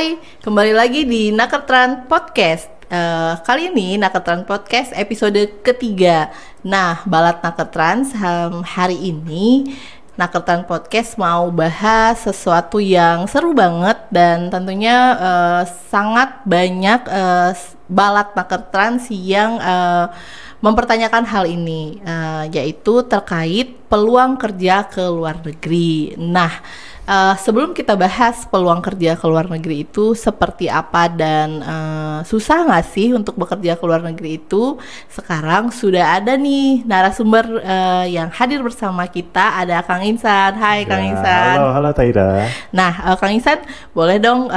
Hai, kembali lagi di Nakertran Podcast. Kali ini Nakertran Podcast episode ketiga. Nah, Balat Nakertran hari ini Nakertran Podcast mau bahas sesuatu yang seru banget dan tentunya sangat banyak Balat Nakertran yang mempertanyakan hal ini, yaitu terkait peluang kerja ke luar negeri. Nah, sebelum kita bahas peluang kerja ke luar negeri itu seperti apa dan susah nggak sih untuk bekerja ke luar negeri itu, sekarang sudah ada nih narasumber yang hadir bersama kita, ada Kang Insan. Hai ya, Kang Insan. Halo Taira. Nah, Kang Insan boleh dong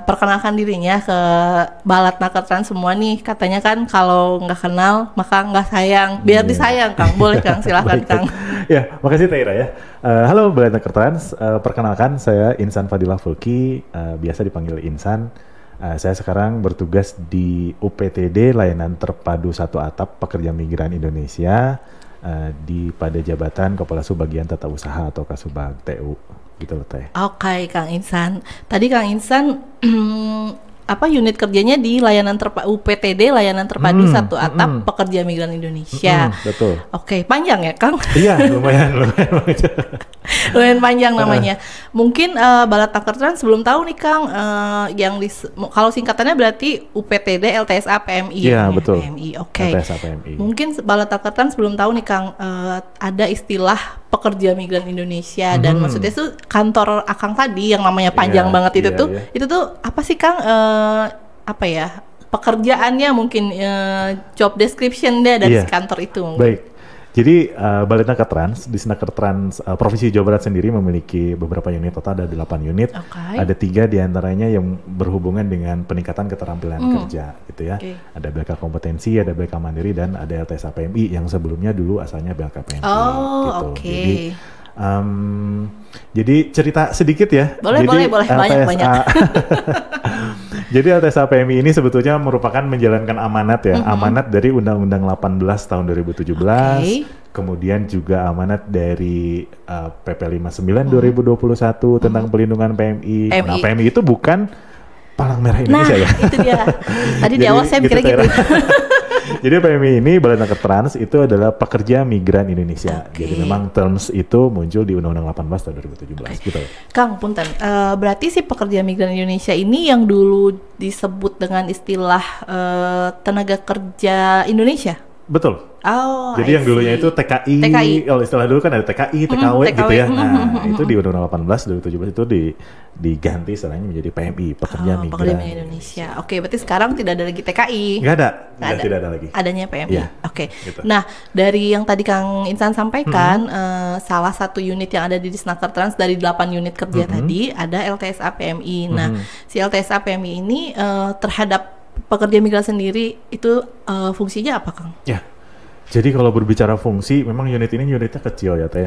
perkenalkan dirinya ke Balat Nakertran semua nih. Katanya kan kalau nggak kenal maka nggak sayang, biar disayang Kang. Boleh Kang, silahkan Kang. Ya, makasih Taira ya. Halo Balat Nakertran, perkenalkan saya Insan Fadilah Fulki, biasa dipanggil Insan. Saya sekarang bertugas di UPTD Layanan Terpadu Satu Atap Pekerja Migran Indonesia pada jabatan Kepala Subbagian Tata Usaha atau Kasubag TU gitu loh Teh. Oke, Kang Insan. Tadi Kang Insan apa unit kerjanya di layanan UPTD Layanan Terpadu Satu Atap Pekerja Migran Indonesia. Betul. Oke, panjang ya Kang? Iya, lumayan. Lumayan panjang namanya. Mungkin Balat Nakertran sebelum tahu nih Kang, kalau singkatannya berarti UPTD LTSA PMI. Iya, betul. PMI. Oke. LTSA PMI. Mungkin Balat Nakertran sebelum tahu nih Kang, ada istilah pekerja migran Indonesia dan maksudnya itu kantor Akang tadi yang namanya panjang banget itu tuh apa sih Kang, apa ya, pekerjaannya mungkin job description dia dari kantor itu. Baik. Jadi Balit Nakertran di Nakertran Provinsi Jawa Barat sendiri memiliki beberapa unit, total ada 8 unit. Ada 3 diantaranya yang berhubungan dengan peningkatan keterampilan kerja gitu ya. Ada BLK kompetensi, ada BLK mandiri, dan ada LTSA PMI yang sebelumnya dulu asalnya BLK PMI gitu. Jadi cerita sedikit ya. Boleh banyak. Jadi LTSA PMI ini sebetulnya merupakan menjalankan amanat ya, amanat dari Undang-Undang 18 tahun 2017, kemudian juga amanat dari PP 59 2021 tentang pelindungan PMI. Nah, PMI itu bukan Palang Merah Indonesia ya. Nah, itu dia. Tadi di awal saya mikirnya gitu. Jadi PMI ini, Balit Nakertran, itu adalah pekerja migran Indonesia. Jadi memang terms itu muncul di Undang-Undang 18 tahun 2017 gitu. Kang, punten. Berarti si pekerja migran Indonesia ini yang dulu disebut dengan istilah tenaga kerja Indonesia? Betul. Oh, jadi yang dulunya itu TKI. Kalau istilah dulu kan ada TKI, TKW gitu ya. Nah, itu di Undang-Undang 18 2017 itu diganti istilahnya menjadi PMI, pekerja migran Indonesia. Oke, berarti sekarang tidak ada lagi TKI. Tidak ada lagi. Adanya PMI. Ya, Oke. Gitu. Nah, dari yang tadi Kang Insan sampaikan, salah satu unit yang ada di Nakertran dari 8 unit kerja tadi ada LTSA PMI. Nah, si LTSA PMI ini terhadap pekerja migran sendiri itu fungsinya apa, Kang? Ya. Jadi kalau berbicara fungsi, memang unitnya kecil ya Teh.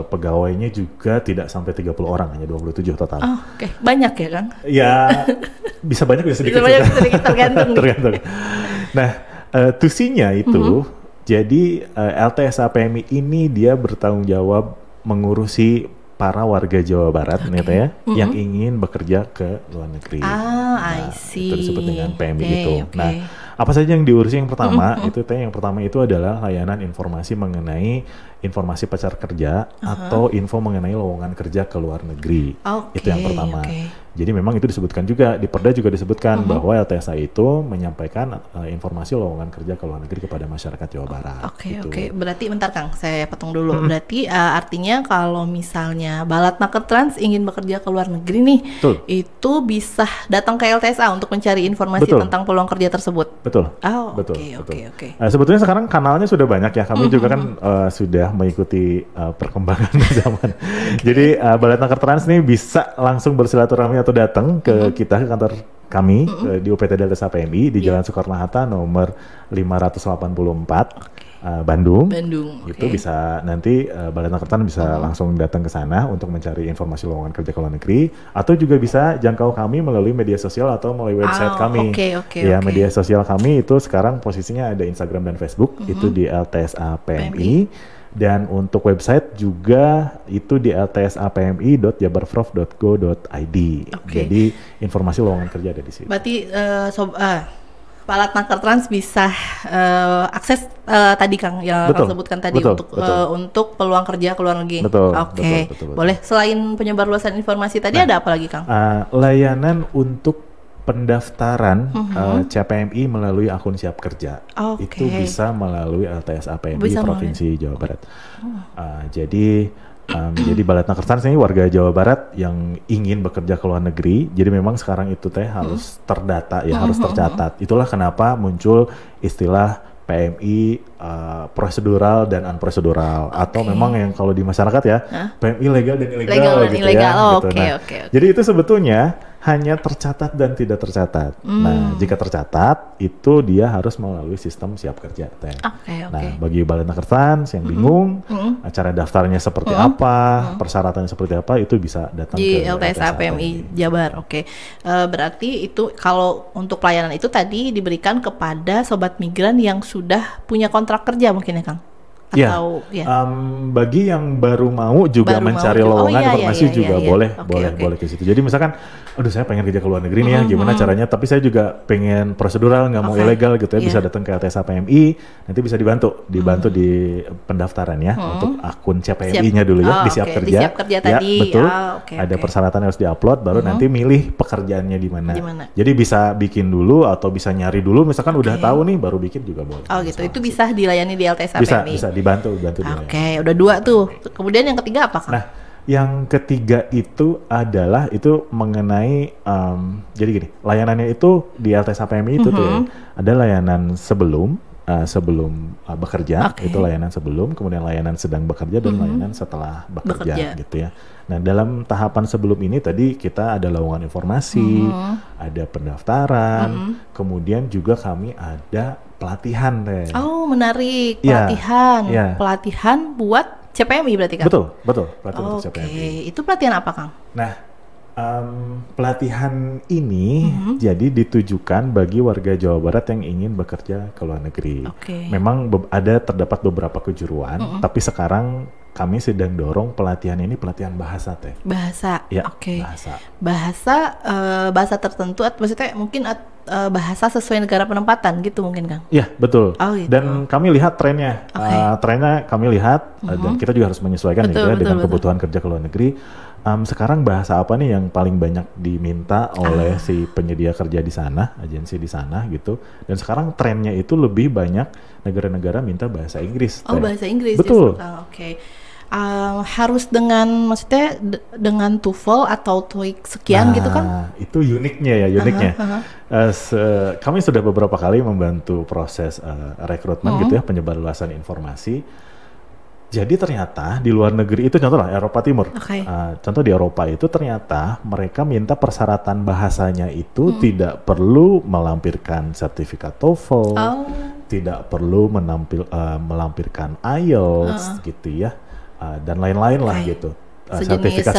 Pegawainya juga tidak sampai 30 orang, hanya 27 total. Oke. Banyak ya Kang? Ya, bisa banyak bisa sedikit. Sedikit tergantung. Nah, tusinya itu, jadi LTSA PMI ini dia bertanggung jawab mengurusi para warga Jawa Barat nih Teh ya, yang ingin bekerja ke luar negeri. I see. Itu disebut dengan PMI itu. Nah, apa saja yang diurusi? Yang pertama itu Teh, yang pertama itu adalah layanan informasi mengenai informasi pacar kerja atau info mengenai lowongan kerja ke luar negeri. Itu yang pertama. Jadi memang itu disebutkan juga di Perda juga disebutkan bahwa LTSA itu menyampaikan informasi lowongan kerja ke luar negeri kepada masyarakat Jawa Barat. Oke. Berarti bentar Kang, saya potong dulu. Berarti artinya kalau misalnya Balat Nakertran ingin bekerja ke luar negeri nih, itu bisa datang ke LTSA untuk mencari informasi tentang peluang kerja tersebut. Betul. Oke. Sebetulnya sekarang kanalnya sudah banyak ya. Kami juga kan sudah mengikuti perkembangan zaman. Jadi Balat Nakertran ini bisa langsung bersilaturahmi atau datang ke kita, ke kantor kami di UPTD LTSA PMI di Jalan Soekarno-Hatta nomor 584. Bandung. Itu okay. bisa nanti Balai Nakertan bisa langsung datang ke sana untuk mencari informasi lowongan kerja ke luar negeri, atau juga bisa jangkau kami melalui media sosial atau melalui website kami. Ya, media sosial kami itu sekarang posisinya ada Instagram dan Facebook, itu di LTSA PMI. Dan untuk website juga itu di ltsapmi.jabarprof.go.id. Jadi informasi lowongan kerja ada di situ. Berarti Balat Nakertrans bisa akses tadi Kang yang Kang sebutkan tadi untuk peluang kerja ke luar negeri. Oke. Boleh selain penyebarluasan informasi tadi ada apa lagi Kang? Layanan untuk pendaftaran CPMI melalui akun Siap Kerja. Itu bisa melalui LTSA PMI Provinsi Jawa Barat. Jadi Balat Nakertrans ini warga Jawa Barat yang ingin bekerja ke luar negeri. Jadi memang sekarang itu harus terdata ya, harus tercatat. Itulah kenapa muncul istilah PMI prosedural dan unprosedural, atau memang yang kalau di masyarakat ya PMI legal dan ilegal gitu ya. Jadi itu sebetulnya hanya tercatat dan tidak tercatat. Nah, jika tercatat itu dia harus melalui sistem Siap Kerja. Nah, bagi Balai Nakertrans yang bingung cara daftarnya seperti apa, persyaratannya seperti apa, itu bisa datang di ke LTSA PMI Jabar. Berarti itu kalau untuk pelayanan itu tadi diberikan kepada sobat migran yang sudah punya kontrak kerja mungkin ya Kang? Atau bagi yang baru mau juga mencari lowongan informasi juga boleh ke situ. Jadi misalkan, aduh saya pengen kerja ke luar negeri nih ya, gimana caranya? Tapi saya juga pengen prosedural, nggak mau ilegal gitu ya, bisa datang ke LTSA PMI, nanti bisa dibantu di pendaftaran ya untuk akun CPMI-nya dulu ya, di Siap Kerja. Di Siap Kerja tadi. Betul. Ada persyaratan yang harus diupload, baru nanti milih pekerjaannya di mana. Jadi bisa bikin dulu atau bisa nyari dulu, misalkan udah tahu nih baru bikin juga boleh. Itu bisa dilayani di LTSA PMI. Bisa dibantu. Udah 2 tuh. Kemudian yang ketiga apa Kang? Nah, yang ketiga itu adalah mengenai jadi gini, layanannya itu di LTSA PMI itu tuh ya, ada layanan sebelum bekerja, itu layanan sebelum, kemudian layanan sedang bekerja dan layanan setelah bekerja gitu ya. Nah, dalam tahapan sebelum ini tadi kita ada lowongan informasi, ada pendaftaran, kemudian juga kami ada pelatihan deh. Menarik, pelatihan. Pelatihan buat CPMI berarti Kang? Betul, pelatihan untuk CPMI. Itu pelatihan apa Kang? Nah, pelatihan ini jadi ditujukan bagi warga Jawa Barat yang ingin bekerja ke luar negeri. Memang terdapat beberapa kejuruan, tapi sekarang kami sedang dorong pelatihan ini pelatihan bahasa teh. Bahasa, ya, bahasa tertentu, maksudnya mungkin bahasa sesuai negara penempatan gitu mungkin Kang? Iya betul. Gitu. Dan kami lihat trennya, trennya kami lihat dan kita juga harus menyesuaikan dengan kebutuhan kerja ke luar negeri. Sekarang bahasa apa nih yang paling banyak diminta oleh si penyedia kerja di sana, agensi di sana gitu. Dan sekarang trennya itu lebih banyak negara-negara minta bahasa Inggris. Bahasa Inggris. Betul. Harus dengan dengan TOEFL atau TOEIC sekian gitu kan? Itu uniknya. Kami sudah beberapa kali membantu proses rekrutmen gitu ya, penyebarluasan informasi. Jadi ternyata di luar negeri itu, contohnya Eropa Timur, contoh di Eropa itu ternyata mereka minta persyaratan bahasanya itu tidak perlu melampirkan sertifikat TOEFL, tidak perlu melampirkan IELTS gitu ya, dan lain-lain lah gitu, sertifikat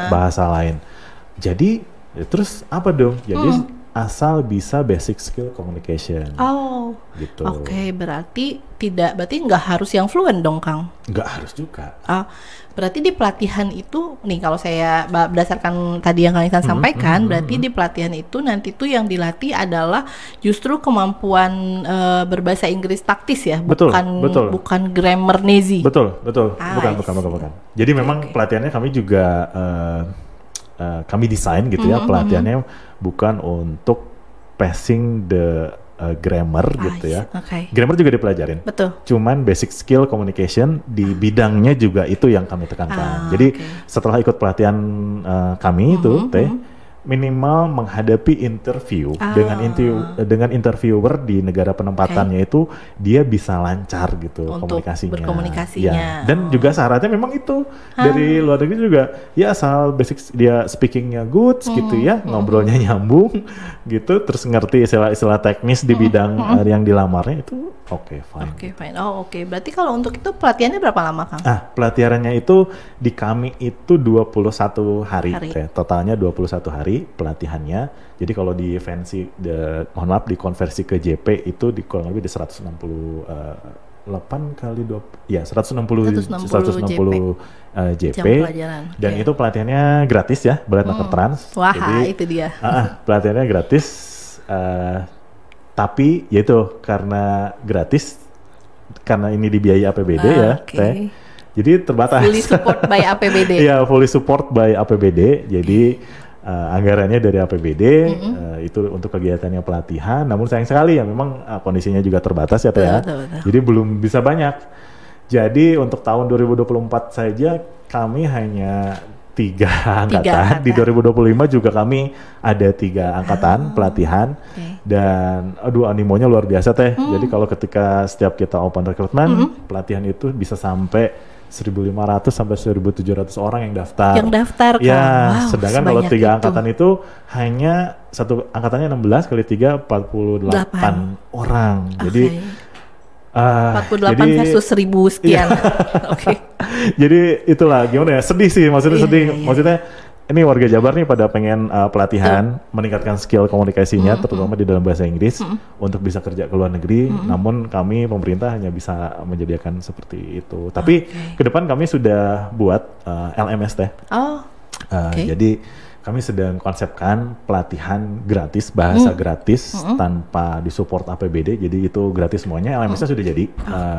bahasa lain. Jadi terus apa dong? Jadi asal bisa basic skill communication. Gitu. Berarti nggak harus yang fluent dong, Kang? Nggak harus juga. Berarti di pelatihan itu, nih kalau saya berdasarkan tadi yang Kang Ihsan sampaikan, berarti di pelatihan itu nanti tuh yang dilatih adalah justru kemampuan berbahasa Inggris taktis ya, bukan grammar nezi. Betul. Bukan. Jadi memang pelatihannya kami juga kami desain gitu ya, pelatihannya bukan untuk passing the grammar gitu ya. Grammar juga dipelajarin. Betul. Cuman basic skill communication di bidangnya juga itu yang kami tekankan. Jadi setelah ikut pelatihan kami itu minimal menghadapi interview dengan interviewer di negara penempatannya itu dia bisa lancar gitu untuk berkomunikasinya. Ya. Dan juga syaratnya memang itu dari luar negeri juga ya asal basic dia speakingnya good gitu ya, ngobrolnya nyambung gitu, terus ngerti istilah-istilah teknis di bidang yang dilamarnya itu Oke, fine. Oke, fine. Oh, oke. Berarti kalau untuk itu pelatihannya berapa lama, Kang? Pelatihannya itu di kami itu 21 hari. Totalnya 21 hari pelatihannya. Jadi kalau di mohon maaf, dikonversi ke JP itu kurang lebih di 168 kali 20, ya 160 JP. Dan itu pelatihannya gratis ya, Balet Nakertrans. Wah, jadi, itu dia. Pelatihannya gratis. Tapi yaitu karena gratis, karena ini dibiayai APBD Teh. Jadi terbatas. Fully support by APBD. Iya, fully support by APBD. Jadi anggarannya dari APBD itu untuk kegiatannya pelatihan. Namun sayang sekali ya memang kondisinya juga terbatas ya Teh ya. Jadi belum bisa banyak. Jadi untuk tahun 2024 saja kami hanya 3 angkatan. Di 2025 juga kami ada 3 angkatan pelatihan. Dan animonya luar biasa Teh. Jadi kalau ketika setiap kita open recruitment, pelatihan itu bisa sampai 1.500 sampai 1.700 orang yang daftar. Kan? Ya, sedangkan kalau 3 angkatan itu hanya satu angkatannya 16 kali 3 48 orang. Jadi 48 versus 1.000 sekian. Oke. Jadi itulah gimana ya, sedih sih, maksudnya sedih. Maksudnya ini warga Jabar nih pada pengen pelatihan, meningkatkan skill komunikasinya, terutama di dalam bahasa Inggris, untuk bisa kerja ke luar negeri. Namun kami pemerintah hanya bisa menyediakan seperti itu. Tapi ke depan kami sudah buat LMS Teh. Jadi kami sedang konsepkan pelatihan gratis, bahasa gratis tanpa disupport APBD. Jadi itu gratis semuanya. LMS-nya sudah jadi.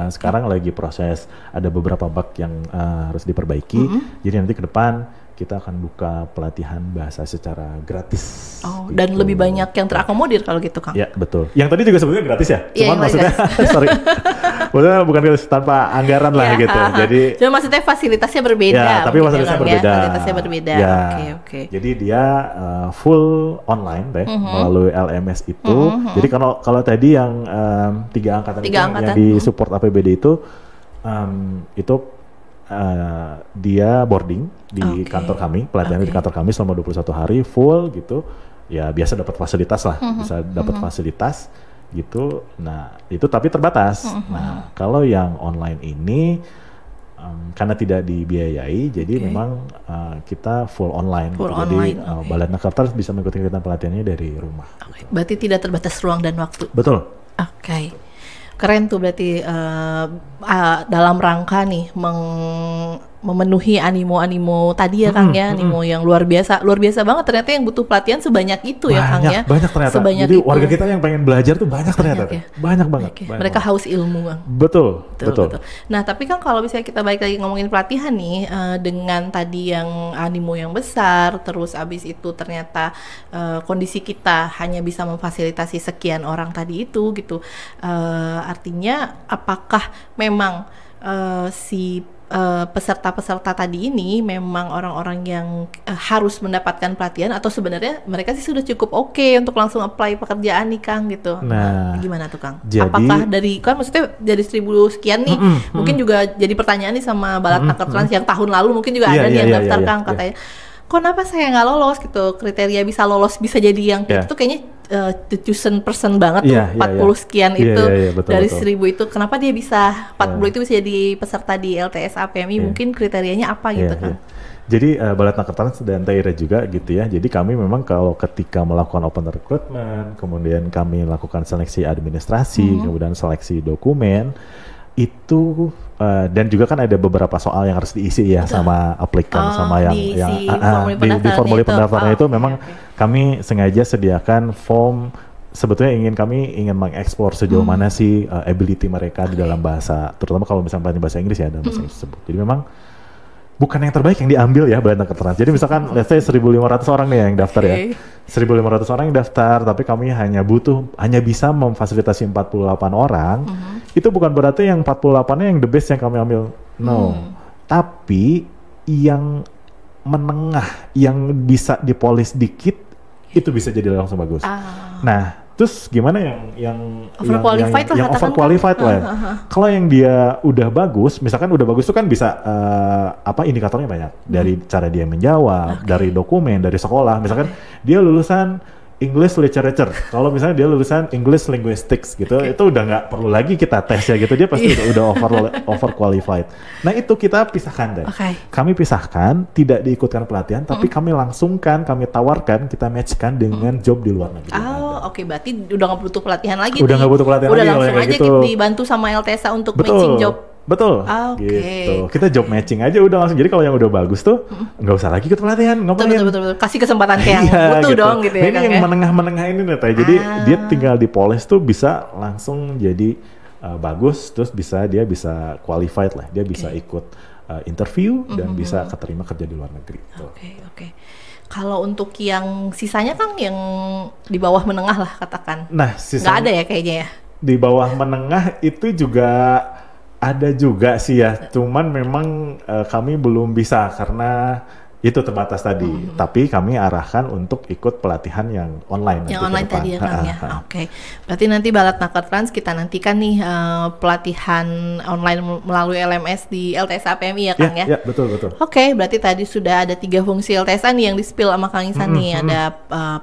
Sekarang lagi proses, ada beberapa bug yang harus diperbaiki. Jadi nanti ke depan kita akan buka pelatihan bahasa secara gratis. Gitu. Dan lebih banyak yang terakomodir kalau gitu, Kang. Ya, betul. Yang tadi juga sebetulnya gratis ya. Cuman maksudnya, sorry. Maksudnya bukan gratis, tanpa anggaran lah gitu. Jadi cuma maksudnya fasilitasnya berbeda. Ya, tapi fasilitasnya berbeda. Fasilitasnya berbeda. Ya. Oke. Jadi dia full online deh, melalui LMS itu. Jadi kalau tadi yang 3 angkatan itu yang di support APBD itu dia boarding di kantor kami, pelatihannya di kantor kami selama 21 hari full gitu. Ya biasa dapat fasilitas lah, bisa dapat fasilitas gitu. Nah, itu tapi terbatas. Nah, kalau yang online ini karena tidak dibiayai, jadi memang kita full online. Jadi Balet Nakertrans bisa mengikuti kegiatan pelatihannya dari rumah. Gitu. Berarti tidak terbatas ruang dan waktu. Betul. Oke. Keren tuh berarti dalam rangka nih memenuhi animo tadi ya Kang ya, animo yang luar biasa banget ternyata yang butuh pelatihan sebanyak itu ya Kang ya. Banyak ternyata. Jadi warga kita yang pengen belajar tuh banyak ternyata. Banyak banget. Mereka haus ilmu Kang. Betul. Nah tapi kan kalau misalnya kita balik lagi ngomongin pelatihan nih, dengan tadi yang animo yang besar, terus abis itu ternyata kondisi kita hanya bisa memfasilitasi sekian orang tadi itu gitu. Artinya apakah memang si peserta-peserta tadi ini memang orang-orang yang harus mendapatkan pelatihan atau sebenarnya mereka sih sudah cukup oke untuk langsung apply pekerjaan nih Kang gitu. Nah, gimana tuh Kang? Jadi, apakah dari kan maksudnya dari 1.000 sekian nih mungkin juga jadi pertanyaan nih sama Balet Nakertrans yang tahun lalu mungkin juga ada nih yang daftar Kang katanya. Kenapa saya nggak lolos gitu, kriteria bisa lolos bisa jadi yang itu kayaknya the chosen person banget tuh 40 sekian itu betul, dari 1.000 itu kenapa dia bisa 40 itu bisa jadi peserta di LTSA PMI mungkin kriterianya apa gitu kan? Jadi Balet Nakertrans dan Taira juga gitu ya. Jadi kami memang kalau ketika melakukan open recruitment, kemudian kami lakukan seleksi administrasi, kemudian seleksi dokumen itu dan juga kan ada beberapa soal yang harus diisi ya sama aplikan sama yang di formulir pendaftaran itu memang kami sengaja sediakan form. Sebetulnya kami ingin mengeksplor sejauh mana sih ability mereka di dalam bahasa, terutama kalau misalnya bahasa Inggris ya dalam bahasa Inggris tersebut. Jadi memang bukan yang terbaik yang diambil ya Balet Nakertrans. Jadi misalkan let's say 1.500 orang nih yang daftar ya. 1.500 orang yang daftar, tapi kami hanya bisa memfasilitasi 48 orang. Itu bukan berarti yang 48-nya yang the best yang kami ambil. No. Tapi yang menengah, yang bisa dipolis dikit, itu bisa jadi langsung bagus. Nah, terus gimana yang overqualified lah. Kalau yang dia udah bagus, misalkan udah bagus itu kan bisa indikatornya banyak dari cara dia menjawab, dari dokumen, dari sekolah. Misalkan dia lulusan English Literature. Kalau misalnya dia lulusan English Linguistics gitu, itu udah nggak perlu lagi kita tes ya gitu, dia pasti udah over qualified. Nah itu kita pisahkan deh. Kami pisahkan, tidak diikutkan pelatihan, tapi kami langsungkan, kami tawarkan, kita matchkan dengan job di luar negeri. Berarti udah nggak butuh pelatihan lagi. Udah nggak butuh pelatihan lagi. Udah langsung aja gitu. Dibantu sama LTSA untuk matching job. Betul, gitu. Kita job matching aja udah langsung. Jadi kalau yang udah bagus tuh nggak usah lagi ikut pelatihan, ngapain? Betul. Kasih kesempatan ke yang butuh gitu. Dong gitu ya. Ini yang menengah-menengah ini nih, jadi dia tinggal dipoles tuh bisa langsung jadi bagus, terus dia bisa qualified lah, dia bisa ikut interview dan bisa keterima kerja di luar negeri. Oke. Kalau untuk yang sisanya kan yang di bawah menengah lah katakan. Nah, sisanya nggak ada ya kayaknya ya. Di bawah menengah itu juga ada juga sih ya, cuman memang kami belum bisa karena itu terbatas tadi. Tapi kami arahkan untuk ikut pelatihan yang online. Yang online tadi ya Kang ya. Oke. Berarti nanti Balat Nakertrans kita nantikan nih pelatihan online melalui LMS di LTSA PMI ya Kang ya. Ya betul. Oke, berarti tadi sudah ada 3 fungsi LTSA nih yang di-spill sama Kang Ihsan nih. Ada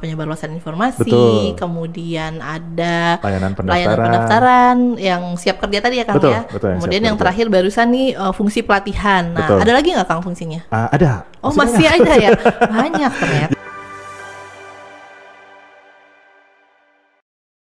penyebarluasan informasi, kemudian ada layanan pendaftaran yang siap kerja tadi ya Kang ya. Kemudian yang terakhir barusan nih fungsi pelatihan. Nah, ada lagi nggak Kang fungsinya? Ada. Masih ada ya? Banyak ternyata.